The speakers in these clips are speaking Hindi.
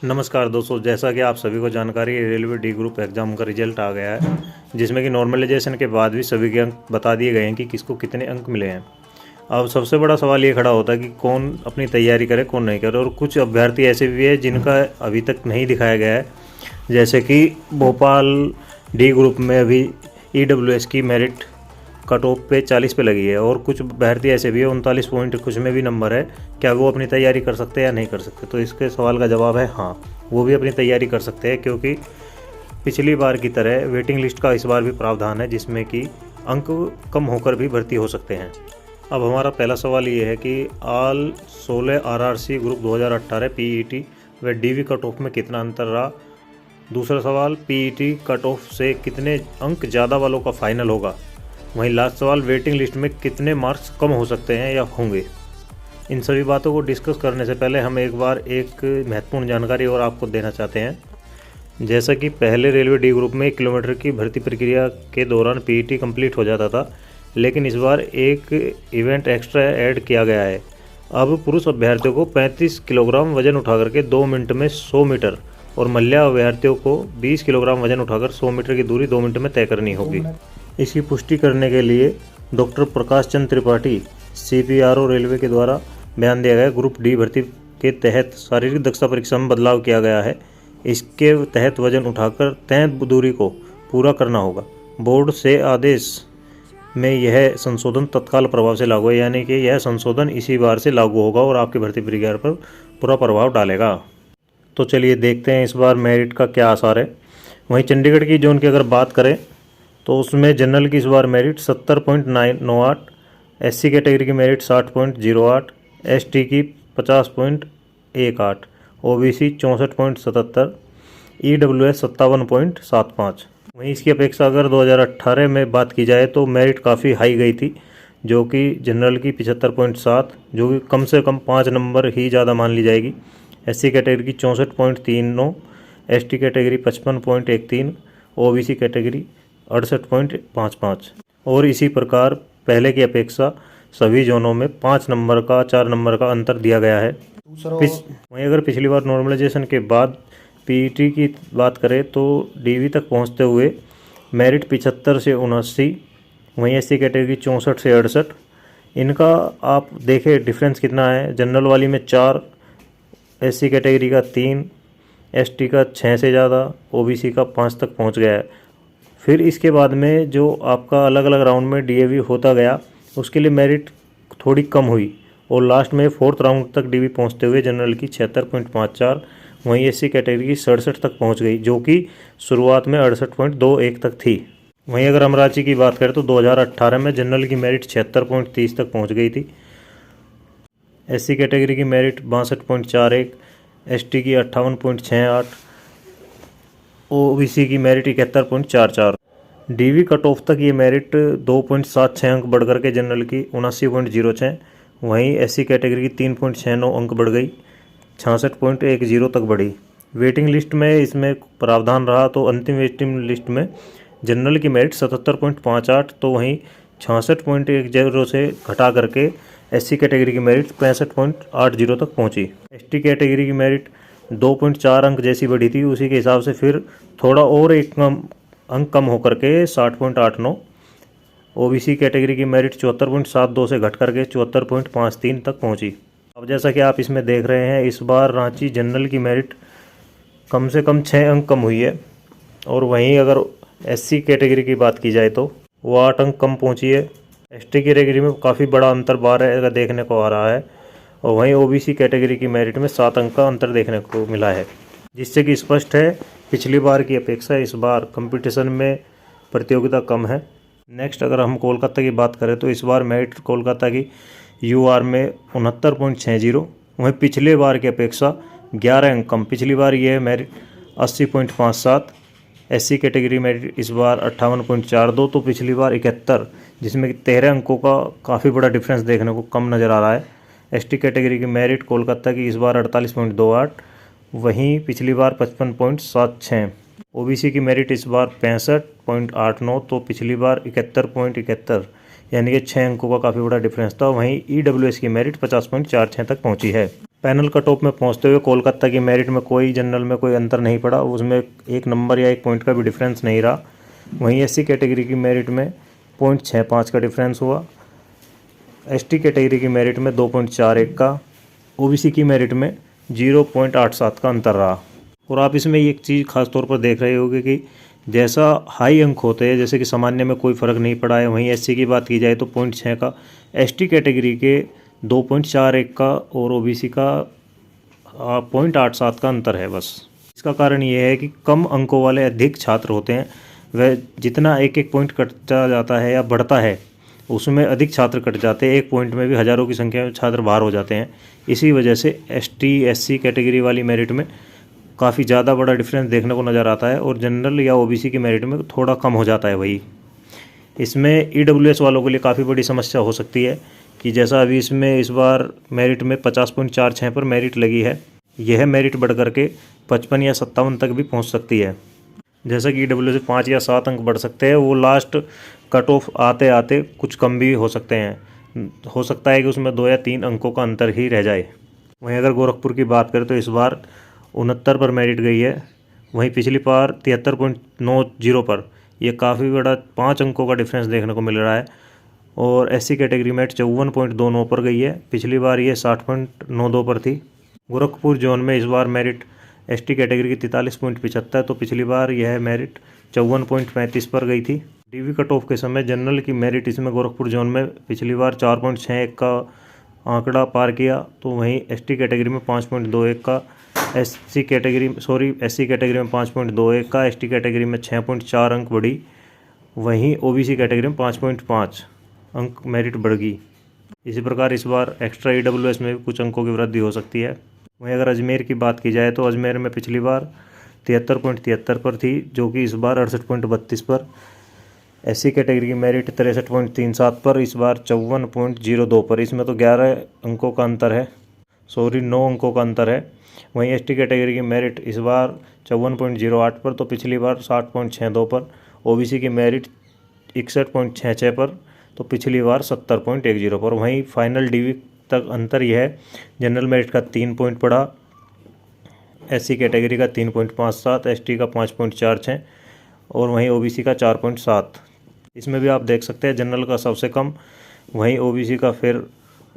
नमस्कार दोस्तों, जैसा कि आप सभी को जानकारी है, रेलवे डी ग्रुप एग्ज़ाम का रिजल्ट आ गया है, जिसमें कि नॉर्मलाइजेशन के बाद भी सभी के अंक बता दिए गए हैं कि किसको कितने अंक मिले हैं। अब सबसे बड़ा सवाल ये खड़ा होता है कि कौन अपनी तैयारी करे, कौन नहीं करे। और कुछ अभ्यर्थी ऐसे भी है जिनका अभी तक नहीं दिखाया गया है, जैसे कि भोपाल डी ग्रुप में अभी EWS की मेरिट कट ऑफ पे 40 पे लगी है, और कुछ अभ्यर्थी ऐसे भी है 39 पॉइंट कुछ में भी नंबर है। क्या वो अपनी तैयारी कर सकते हैं या नहीं कर सकते? तो इसके सवाल का जवाब है हाँ, वो भी अपनी तैयारी कर सकते हैं, क्योंकि पिछली बार की तरह वेटिंग लिस्ट का इस बार भी प्रावधान है, जिसमें कि अंक कम होकर भी भर्ती हो सकते हैं। अब हमारा पहला सवाल ये है कि ऑल 16 RRC ग्रुप 2018 PET व DV कट ऑफ में कितना अंतर रहा। दूसरा सवाल, PET कट ऑफ से कितने अंक ज़्यादा वालों का फाइनल होगा। वहीं लास्ट सवाल, वेटिंग लिस्ट में कितने मार्क्स कम हो सकते हैं या होंगे। इन सभी बातों को डिस्कस करने से पहले हम एक बार एक महत्वपूर्ण जानकारी और आपको देना चाहते हैं। जैसा कि पहले रेलवे डी ग्रुप में 1 किलोमीटर की भर्ती प्रक्रिया के दौरान PET कंप्लीट हो जाता था, लेकिन इस बार एक इवेंट एक्स्ट्रा ऐड किया गया है। अब पुरुष अभ्यर्थियों को 35 किलोग्राम वजन उठाकर के 2 मिनट में 100 मीटर और महिला अभ्यर्थियों को 20 किलोग्राम वजन उठाकर 100 मीटर की दूरी 2 मिनट में तय करनी होगी। इसकी पुष्टि करने के लिए doctor Prakash Chandra Tripathi CPRO railway के द्वारा बयान दिया गया। ग्रुप डी भर्ती के तहत शारीरिक दक्षता परीक्षा में बदलाव किया गया है। इसके तहत वजन उठाकर तय दूरी को पूरा करना होगा। बोर्ड से आदेश में यह संशोधन तत्काल प्रभाव से लागू है, यानी कि यह संशोधन इसी बार से लागू होगा और आपकी भर्ती प्रक्रिया पर पूरा प्रभाव डालेगा। तो चलिए देखते हैं इस बार मेरिट का क्या असर है। वहीं चंडीगढ़ की जोन की अगर बात करें तो उसमें जनरल की इस बार मेरिट 70.98, SC कैटेगरी की मेरिट 60.08, ST की 50.18, OBC 64.77, EWS 57.75। वहीं इसकी अपेक्षा अगर 2018 में बात की जाए तो मेरिट काफ़ी हाई गई थी, जो कि जनरल की 75.7, जो कि कम से कम 5 नंबर ही ज़्यादा मान ली जाएगी। SC कैटेगरी की 64.39, ST कैटेगरी 55.13, OBC कैटेगरी 68.55। और इसी प्रकार पहले की अपेक्षा सभी जोनों में 5 नंबर का 4 नंबर का अंतर दिया गया है। वहीं अगर पिछली बार नॉर्मलाइजेशन के बाद PET की बात करें तो DV तक पहुंचते हुए मेरिट 75 से 79, वहीं SC कैटेगरी 64 से 68। इनका आप देखें डिफरेंस कितना है। जनरल वाली में 4, SC कैटेगरी का 3, ST का 6 से ज़्यादा, OBC का 5 तक पहुँच गया है। फिर इसके बाद में जो आपका अलग अलग राउंड में DAV होता गया, उसके लिए मेरिट थोड़ी कम हुई और लास्ट में 4th राउंड तक DV पहुंचते हुए जनरल की 76.54, वहीं SC कैटेगरी की 67 तक पहुंच गई, जो कि शुरुआत में 68.21 तक थी। वहीं अगर हम रांची की बात करें तो 2018 में जनरल की मेरिट 76.30 तक पहुँच गई थी। SC कैटेगरी की मेरिट 62.41, ST की 58.68, OBC की मेरिट 71.44। DV कट ऑफ तक ये मेरिट 2.76 अंक बढ़ करके जनरल की 79.06, वहीं SC कैटेगरी की 3.69 अंक बढ़ गई, 66.10 तक बढ़ी। वेटिंग लिस्ट में इसमें प्रावधान रहा तो अंतिम वेटिंग लिस्ट में जनरल की मेरिट 77.58, तो वहीं 66.10 से घटा करके SC कैटेगरी की मेरिट 65.80 तक पहुंची। ST कैटेगरी की मेरिट 2.4 अंक जैसी बढ़ी थी, उसी के हिसाब से फिर थोड़ा और एक अंक कम होकर के 60.89। OBC कैटेगरी की मेरिट 74.72 से घट करके 74.53 तक पहुंची। अब जैसा कि आप इसमें देख रहे हैं, इस बार रांची जनरल की मेरिट कम से कम 6 अंक कम हुई है, और वहीं अगर SC कैटेगरी की बात की जाए तो वो 8 अंक कम पहुंची है। ST कैटेगरी में काफ़ी बड़ा अंतर 12 देखने को आ रहा है, और वहीं OBC कैटेगरी की मेरिट में 7 अंक का अंतर देखने को मिला है, जिससे कि स्पष्ट है पिछली बार की अपेक्षा इस बार कंपटीशन में प्रतियोगिता कम है। नेक्स्ट अगर हम कोलकाता की बात करें तो इस बार मेरिट कोलकाता की UR में 69.60, वहीं पिछले बार की अपेक्षा 11 अंक कम। पिछली बार यह मेरिट 80.57। SC कैटेगरी मेरिट इस बार 58.42, तो पिछली बार 71, जिसमें 13 अंकों का काफ़ी बड़ा डिफरेंस देखने को कम नज़र आ रहा है। ST कैटेगरी की मेरिट कोलकाता की इस बार 48.28, वहीं पिछली बार 55.76। OBC की मेरिट इस बार 65.89, तो पिछली बार 71.71, यानी कि 6 अंकों का काफ़ी बड़ा डिफरेंस था। वहीं EWS की मेरिट 50.46 तक पहुंची है। पैनल कट ऑफ में पहुंचते हुए कोलकाता की मेरिट में कोई जनरल में कोई अंतर नहीं पड़ा, उसमें 1 नंबर या 1 पॉइंट का भी डिफरेंस नहीं रहा। वहीं एससी कैटेगरी की मेरिट में 0.65 का डिफरेंस हुआ, एसटी कैटेगरी की मेरिट में 2.41 का, ओबीसी की मेरिट में 0.87 का अंतर रहा। और आप इसमें एक चीज़ खास तौर पर देख रहे होंगे कि जैसा हाई अंक होते हैं, जैसे कि सामान्य में कोई फ़र्क नहीं पड़ा है, वहीं एससी की बात की जाए तो 0.6 का, एसटी कैटेगरी के 2.41 का और ओबीसी का 0.87 का अंतर है बस। इसका कारण ये है कि कम अंकों वाले अधिक छात्र होते हैं, वह जितना एक एक पॉइंट कटता जाता है या बढ़ता है उसमें अधिक छात्र कट जाते हैं, एक पॉइंट में भी हज़ारों की संख्या में छात्र बाहर हो जाते हैं। इसी वजह से एसटी एससी कैटेगरी वाली मेरिट में काफ़ी ज़्यादा बड़ा डिफरेंस देखने को नज़र आता है और जनरल या ओबीसी की मेरिट में थोड़ा कम हो जाता है। वही इसमें ईडब्ल्यूएस वालों के लिए काफ़ी बड़ी समस्या हो सकती है कि जैसा अभी इसमें इस बार मेरिट में 50.46 पर मेरिट लगी है, यह मेरिट बढ़ करके 55 या 57 तक भी पहुंच सकती है। जैसा कि ईडब्ल्यूएस से 5 या 7 अंक बढ़ सकते हैं, वो लास्ट कट ऑफ आते आते कुछ कम भी हो सकते हैं। हो सकता है कि उसमें 2 या 3 अंकों का अंतर ही रह जाए। वहीं अगर गोरखपुर की बात करें तो इस बार 69 पर मेरिट गई है, वहीं पिछली बार 73.90 पर। यह काफ़ी बड़ा 5 अंकों का डिफरेंस देखने को मिल रहा है। और एससी कैटेगरी मेरिट 54.29 पर गई है, पिछली बार ये 60.92 पर थी। गोरखपुर जोन में इस बार मेरिट एसटी कैटेगरी की 43.75, तो पिछली बार यह मेरिट 54.35 पर गई थी। डीवी कट ऑफ के समय जनरल की मेरिट इसमें गोरखपुर जोन में पिछली बार 4.61 का आंकड़ा पार किया, तो वहीं एसटी कैटेगरी में 5.21 का, एससी कैटेगरी में 5.21 का, एसटी कैटेगरी में 6.4 अंक बढ़ी, वहीं ओबीसी कैटेगरी में 5.5 अंक मेरिट बढ़ गई। इसी प्रकार इस बार एक्स्ट्रा ईडब्ल्यूएस में भी कुछ अंकों की वृद्धि हो सकती है। वहीं अगर अजमेर की बात की जाए तो अजमेर में पिछली बार 73.73 पर थी, जो कि इस बार 68.32 पर। एससी कैटेगरी की मेरिट 63.37 पर, इस बार 54.02 पर। इसमें तो 11 अंकों का अंतर है, 9 अंकों का अंतर है। वहीं एसटी कैटेगरी की मेरिट इस बार 54.08 पर, तो पिछली बार 60.62 पर। ओबीसी की मेरिट 61.66 पर, तो पिछली बार 70.10 पर। वहीं फाइनल डीवी तक अंतर यह है, जनरल मेरिट का 3 पॉइंट पड़ा, एससी कैटेगरी का 3.57, एसटी का 5.46 और वहीं ओबीसी का 4.7। इसमें भी आप देख सकते हैं जनरल का सबसे कम, वहीं ओबीसी का फिर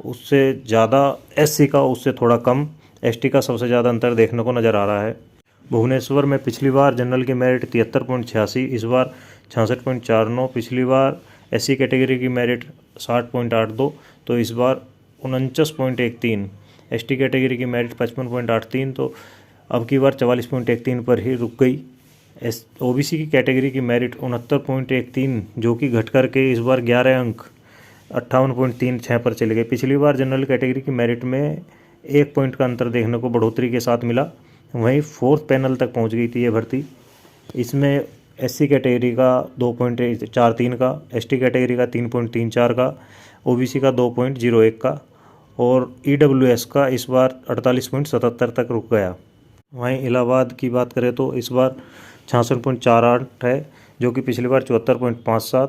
उससे ज़्यादा, एससी का उससे थोड़ा कम, एसटी का सबसे ज़्यादा अंतर देखने को नज़र आ रहा है। भुवनेश्वर में पिछली बार जनरल की मेरिट 73.86, इस बार 66.49। पिछली बार एससी कैटेगरी की मेरिट 60.82, तो इस बार 49.13। एसटी कैटेगरी की मेरिट 55.83, तो अब की बार 44.13 पर ही रुक गई। ओबीसी की कैटेगरी की मेरिट 69.13, जो कि घट करके इस बार 11 अंक 58.36 पर चले गए। पिछली बार जनरल कैटेगरी की मेरिट में 1 पॉइंट का अंतर देखने को बढ़ोतरी के साथ मिला, वहीं 4th पैनल तक पहुंच गई थी ये भर्ती। इसमें एससी कैटेगरी का 2.43 का, एसटी कैटेगरी का 3.34 का, ओबीसी का 2.01 का और ईडब्ल्यूएस का इस बार 48.77 तक रुक गया। वहीं इलाहाबाद की बात करें तो इस बार 66.48 है, जो कि पिछली बार 74.57।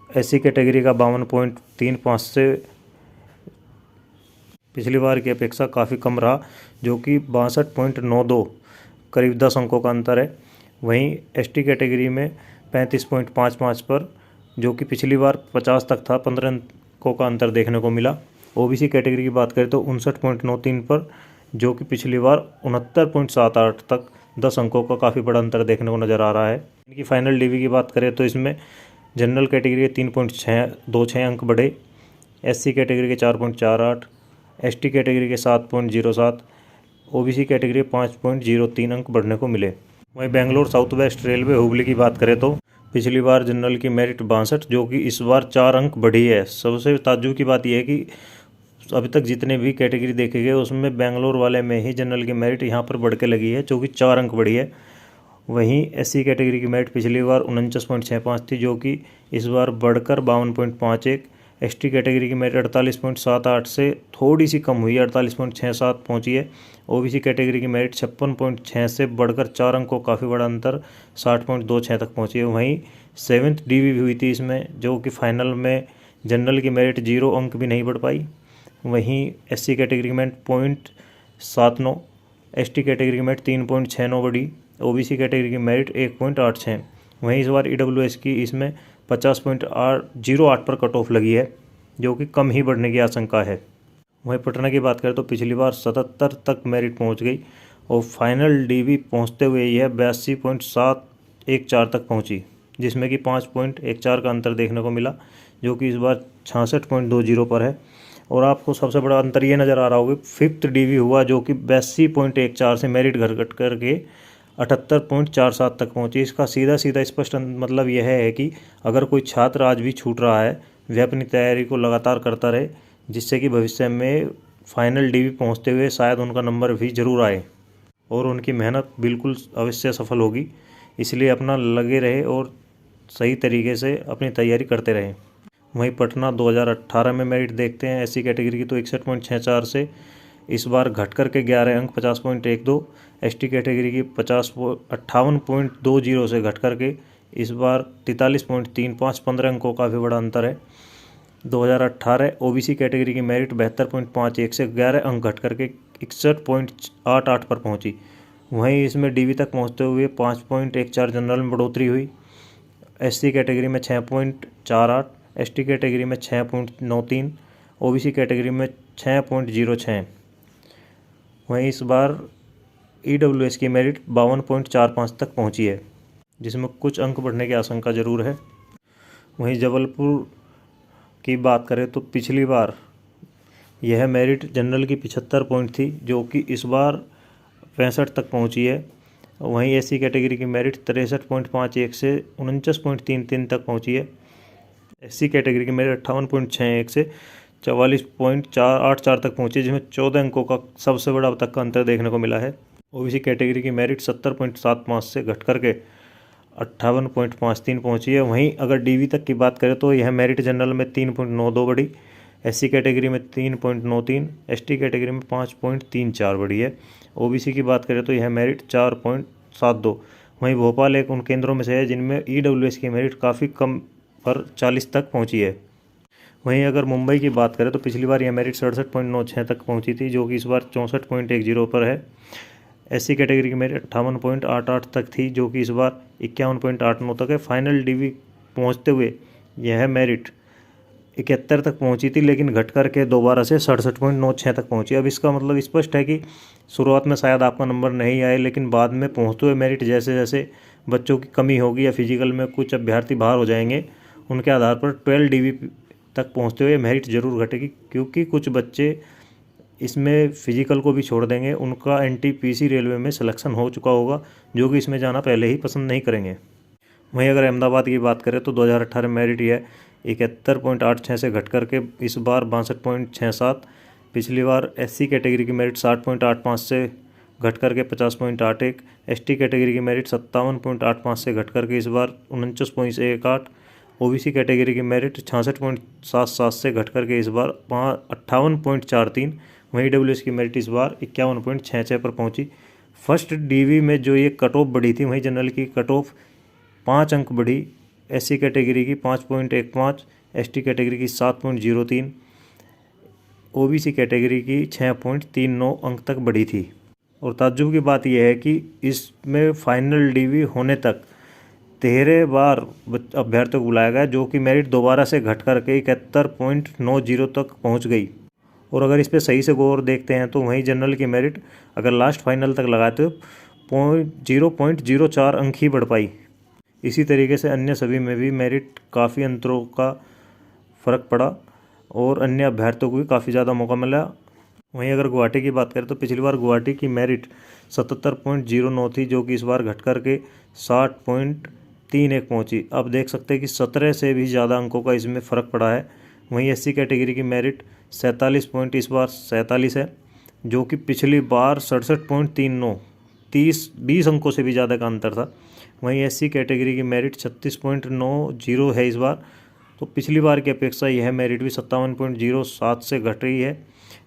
एससी कैटेगरी का 52.35 से पिछली बार की अपेक्षा काफ़ी कम रहा, जो कि 62.92, करीब 10 अंकों का अंतर है। वहीं एसटी कैटेगरी में 35.55 पर, जो कि पिछली बार 50 तक था, 15 अंकों का अंतर देखने को मिला। ओबीसी कैटेगरी की बात करें तो 59.93 पर, जो कि पिछली बार 69.78 तक, 10 अंकों का काफ़ी बड़ा अंतर देखने को नज़र आ रहा है। इनकी फाइनल डीवी की बात करें तो इसमें जनरल कैटेगरी के 3.26 अंक बढ़े, एससी कैटेगरी के 4.48, एसटी कैटेगरी के 7.07, ओबीसी कैटेगरी 5.03 अंक बढ़ने को मिले। वहीं Bangalore south west railway Hubli की बात करें तो पिछली बार जनरल की मेरिट 62, जो कि इस बार 4 अंक बढ़ी है। सबसे ताज्जुब की बात यह है कि अभी तक जितने भी कैटेगरी देखे गए उसमें बेंगलोर वाले में ही जनरल की मेरिट यहाँ पर बढ़ के लगी है, जो कि 4 अंक बढ़ी है। वहीं एससी कैटेगरी की मेरिट पिछली बार 49.65 थी, जो कि इस बार बढ़कर 52.51। एसटी कैटेगरी की मेरिट 48.78 से थोड़ी सी कम हुई है, 48.67 पहुंची है। ओबीसी कैटेगरी की मेरिट 56.6 से बढ़कर 4 अंक को काफ़ी बड़ा अंतर 60.26 तक पहुंची है। वहीं 7th डीवी भी हुई थी इसमें, जो कि फाइनल में जनरल की मेरिट 0 अंक भी नहीं बढ़ पाई। वहीं एससी कैटेगरी में 7.9, एसटी कैटेगरी की मेरिट 3.69 बढ़ी, ओबीसी कैटेगरी की मेरिट 1.86। वहीं इस बार ईडब्ल्यूएस की इसमें 50.08 पर कट ऑफ लगी है, जो कि कम ही बढ़ने की आशंका है। वहीं पटना की बात करें तो पिछली बार 77 तक मेरिट पहुंच गई और फाइनल डीवी पहुंचते हुए यह 82.714 तक पहुंची, जिसमें कि 5.14 का अंतर देखने को मिला, जो कि इस बार 66.20 पर है। और आपको सबसे बड़ा अंतर ये नज़र आ रहा होगा, 5th डीवी हुआ जो कि 82.14 से मेरिट घट करके 78.47 तक पहुंची। इसका सीधा स्पष्ट मतलब यह है कि अगर कोई छात्र आज भी छूट रहा है, वह अपनी तैयारी को लगातार करता रहे, जिससे कि भविष्य में फाइनल डीवी पहुंचते हुए शायद उनका नंबर भी ज़रूर आए और उनकी मेहनत बिल्कुल अवश्य सफल होगी। इसलिए अपना लगे रहे और सही तरीके से अपनी तैयारी करते रहें। वहीं पटना 2018 में मेरिट देखते हैं एससी कैटेगरी की तो 61.64 से इस बार घट करके 11 अंक 50.12, एसटी कैटेगरी की 58.20 से घट करके इस बार 43.35, 15 अंकों का भी बड़ा अंतर है। 2018 ओबीसी कैटेगरी की मेरिट 72.51 से 11 अंक घट करके 61.88 पर पहुंची। वहीं इसमें डीवी तक पहुंचते हुए 5.14 जनरल में बढ़ोतरी हुई, एससी कैटेगरी में 6.48, एसटी कैटेगरी में 6.93, ओबीसी कैटेगरी में 6.06। वहीं इस बार ईडब्ल्यूएस की मेरिट 52.45 तक पहुंची है, जिसमें कुछ अंक बढ़ने की आशंका जरूर है। वहीं जबलपुर की बात करें तो पिछली बार यह मेरिट जनरल की 75 पॉइंट थी, जो कि इस बार 65 तक पहुंची है। वहीं एससी कैटेगरी की मेरिट 63.51 से 49.33 तक पहुंची है। एससी कैटेगरी की मेरिट 58.61 से 44.84 तक पहुंची, जिसमें 14 अंकों का सबसे बड़ा अब तक का अंतर देखने को मिला है। ओबीसी कैटेगरी की मेरिट 70.75 से घट करके 58.53 पहुंची है। वहीं अगर डीवी तक की बात करें तो यह मेरिट जनरल में 3.92 बढ़ी, एससी कैटेगरी में 3.93, एसटी कैटेगरी में 5.34 बढ़ी है। ओबीसी की बात करें तो यह मेरिट 4.72। वहीं भोपाल एक उन केंद्रों में से है जिनमें ईडब्ल्यूएस की मेरिट काफ़ी कम पर 40 तक पहुंची है। वहीं अगर मुंबई की बात करें तो पिछली बार यह मेरिट 67.96 तक पहुंची थी, जो कि इस बार 64.10 पर है। एससी कैटेगरी की मेरिट 58.88 तक थी, जो कि इस बार 51.89 तक है। फाइनल डीवी पहुंचते हुए यह मेरिट 71 तक पहुंची थी, लेकिन घट करके दोबारा से 67.96 तक पहुंची। अब इसका मतलब स्पष्ट है कि शुरुआत में शायद आपका नंबर नहीं आए, लेकिन बाद में पहुंचते हुए मेरिट जैसे जैसे बच्चों की कमी होगी या फिजिकल में कुछ अभ्यर्थी बाहर हो जाएंगे, उनके आधार पर 12 डीवी तक पहुंचते हुए मेरिट जरूर घटेगी, क्योंकि कुछ बच्चे इसमें फिजिकल को भी छोड़ देंगे। उनका एनटीपीसी रेलवे में सिलेक्शन हो चुका होगा, जो कि इसमें जाना पहले ही पसंद नहीं करेंगे। वहीं अगर अहमदाबाद की बात करें तो 2018 मेरिट यह 71.86 से घट करके इस बार 62.67। पिछली बार एससी कैटेगरी की मेरिट 60.85 से घट करके 50.81, एसटी कैटेगरी की मेरिट 57.85 से घट करके इस बार 49.18, ओबीसी कैटेगरी की मेरिट 66.77 से घट करके इस बार 58.43। वहीं ईडब्ल्यूएस की मेरिट इस बार 51.66 पर पहुंची। फर्स्ट डीवी में जो ये कट ऑफ बढ़ी थी, वहीं जनरल की कट ऑफ 5 अंक बढ़ी, एससी कैटेगरी की 5.15, एसटी कैटेगरी की 7.03, ओबीसी कैटेगरी की 6.39 अंक तक बढ़ी थी। और ताज्जुब की बात यह है कि इसमें फाइनल डीवी होने तक 13 बार अभ्यर्थियों को बुलाया गया, जो कि मेरिट दोबारा से घट करके 71.90 तक पहुंच गई। और अगर इस पर सही से गौर देखते हैं तो वहीं जनरल की मेरिट अगर लास्ट फाइनल तक लगाए तो 0.04 अंक ही बढ़ पाई। इसी तरीके से अन्य सभी में भी मेरिट काफ़ी अंतरों का फ़र्क पड़ा और अन्य अभ्यर्थियों को भी काफ़ी ज़्यादा मौका मिला। वहीं अगर गुवाहाटी की बात करें तो पिछली बार गुवाहाटी की मेरिट 77.09 थी, जो कि इस बार घट करके 60.31 पहुंची। अब देख सकते हैं कि 17 से भी ज़्यादा अंकों का इसमें फ़र्क पड़ा है। वहीं एससी कैटेगरी की मेरिट 47 पॉइंट इस बार 47 है, जो कि पिछली बार 67.39, 20 अंकों से भी ज़्यादा का अंतर था। वहीं एससी कैटेगरी की मेरिट 36.90 है इस बार, तो पिछली बार की अपेक्षा यह मेरिट भी 57.07 से घट रही है,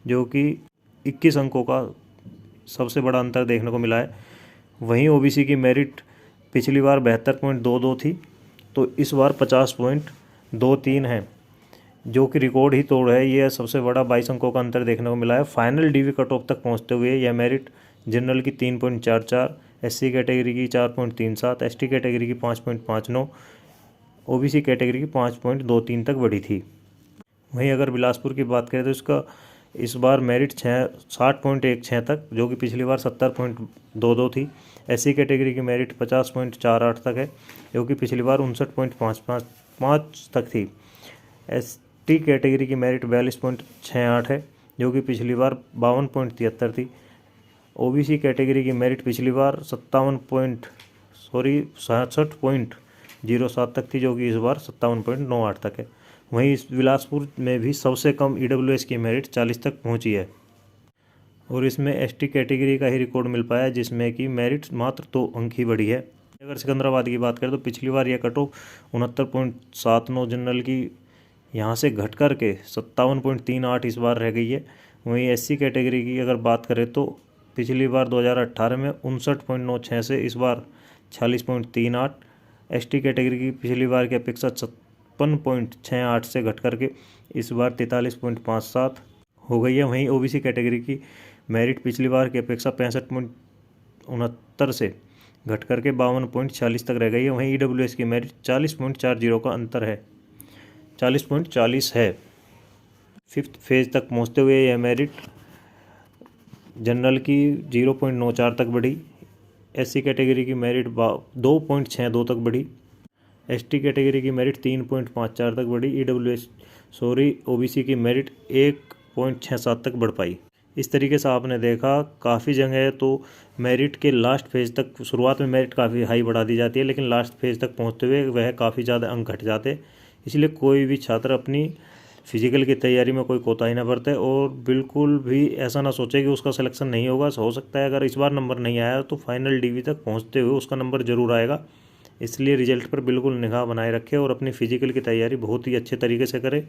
जो कि 21 अंकों का सबसे बड़ा अंतर देखने को मिला है। वहीं ओबीसी की मेरिट पिछली बार 72.22 थी, तो इस बार 50.23 है। जो कि रिकॉर्ड ही तोड़ है। यह सबसे बड़ा 22 अंकों का अंतर देखने को मिला है। फाइनल डीवी कट ऑफ तक पहुंचते हुए यह मेरिट जनरल की 3.44, एससी कैटेगरी की 4.37, एसटी कैटेगरी की 5.59, ओबीसी कैटेगरी की 5.23 तक बढ़ी थी। वहीं अगर बिलासपुर की बात करें तो इसका इस बार मेरिट 60.16 तक, जो कि पिछली बार 70.22 थी। एससी कैटेगरी की मेरिट 50.48 तक है, जो कि पिछली बार 59.55 तक थी। एसटी कैटेगरी की मेरिट 42.68 है, जो कि पिछली बार 52.73 थी। ओबीसी कैटेगरी की मेरिट पिछली बार 67.07 तक थी, जो कि इस बार 57.98 तक है। वहीं इस बिलासपुर में भी सबसे कम ईडब्ल्यूएस की मेरिट 40 तक पहुंची है और इसमें एसटी कैटेगरी का ही रिकॉर्ड मिल पाया, जिसमें कि मेरिट मात्र 2 अंक ही बढ़ी है। अगर सिकंदराबाद की बात करें तो पिछली बार यह कट ऑफ 69.79 जनरल की यहाँ से घट कर के 57.38 इस बार रह गई है। वहीं एससी कैटेगरी की अगर बात करें तो पिछली बार 2018 में 59.96 से इस बार 46.38, एसटी कैटेगरी की पिछली बार की अपेक्षा 56.68 से घट करके इस बार 43.57 हो गई है। वहीं ओबीसी कैटेगरी की मेरिट पिछली बार की अपेक्षा 65.69 से घट करके 52.46 तक रह गई है। वहीं ईडब्ल्यूएस की मेरिट 40.40 का अंतर है, 40.40 है। फिफ्थ फेज तक पहुंचते हुए यह मेरिट जनरल की 0.94 तक बढ़ी, एससी कैटेगरी की मेरिट 2.62 तक बढ़ी, एसटी कैटेगरी की मेरिट 3.54 तक बढ़ी, ओबीसी की मेरिट 1.67 तक बढ़ पाई। इस तरीके से आपने देखा काफ़ी जगह तो मेरिट के लास्ट फेज तक, शुरुआत में मेरिट काफ़ी हाई बढ़ा दी जाती है, लेकिन लास्ट फेज तक पहुंचते हुए वह काफ़ी ज़्यादा अंक घट जाते। इसलिए कोई भी छात्र अपनी फिजिकल की तैयारी में कोई कोताही ना बरते और बिल्कुल भी ऐसा ना सोचे कि उसका सिलेक्शन नहीं होगा। हो सकता है अगर इस बार नंबर नहीं आया तो फाइनल डीवी तक पहुंचते हुए उसका नंबर ज़रूर आएगा। इसलिए रिजल्ट पर बिल्कुल निगाह बनाए रखें और अपनी फिजिकल की तैयारी बहुत ही अच्छे तरीके से करें।